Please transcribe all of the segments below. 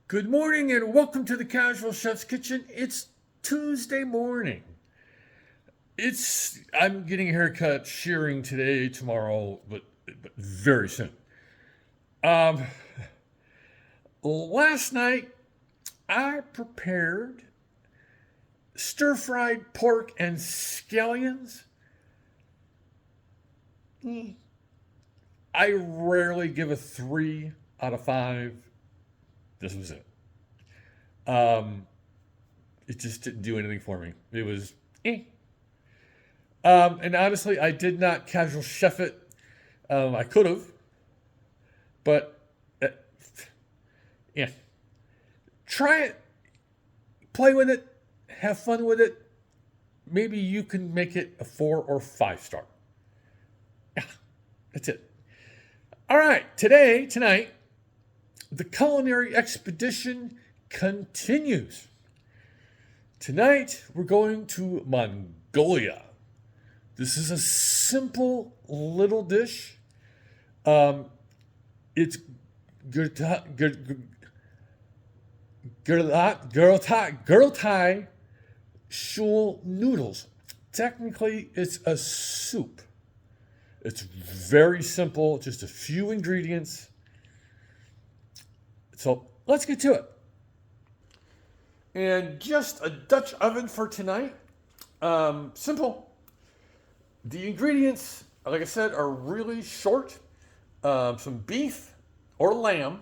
Good morning and welcome to the Casual Chef's Kitchen. It's Tuesday morning. I'm getting a haircut, shearing today, tomorrow, but very soon. Um, Last night I prepared stir-fried pork and scallions. I rarely give a 3 out of 5. This was it. Um, it just didn't do anything for me. It was eh. And honestly, I did not casual chef it. I could have, but uh, yeah. Try it, play with it, have fun with it. Maybe you can make it a 4 or 5 star. Yeah, that's it. All right, tonight, the culinary expedition continues. Tonight, we're going to Mongolia. This is a simple little dish. It's Guriltai Shul Noodles. Technically, it's a soup. It's very simple, just a few ingredients. So let's get to it. And just a Dutch oven for tonight. Simple. The ingredients, like I said, are really short. Some beef or lamb,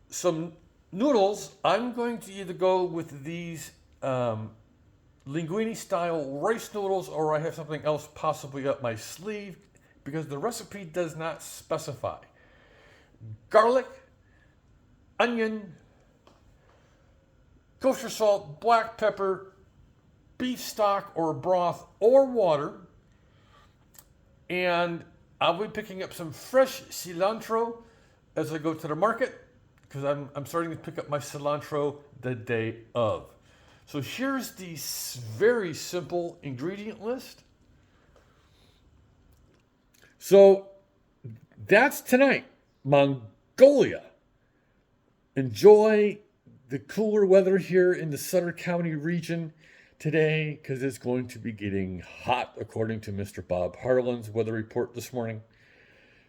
some noodles. I'm going to either go with these linguine style rice noodles, or I have something else possibly up my sleeve because the recipe does not specify. Garlic, onion, kosher salt, black pepper, beef stock or broth or water. And I'll be picking up some fresh cilantro as I go to the market because I'm starting to pick up my cilantro the day of. So here's the very simple ingredient list. So that's tonight, Mongolia. Enjoy the cooler weather here in the Sutter County region today because it's going to be getting hot according to Mr. Bob Harlan's weather report this morning.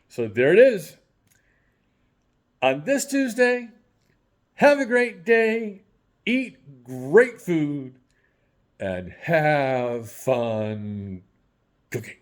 So there it is. On this Tuesday, have a great day, eat great food, and have fun cooking.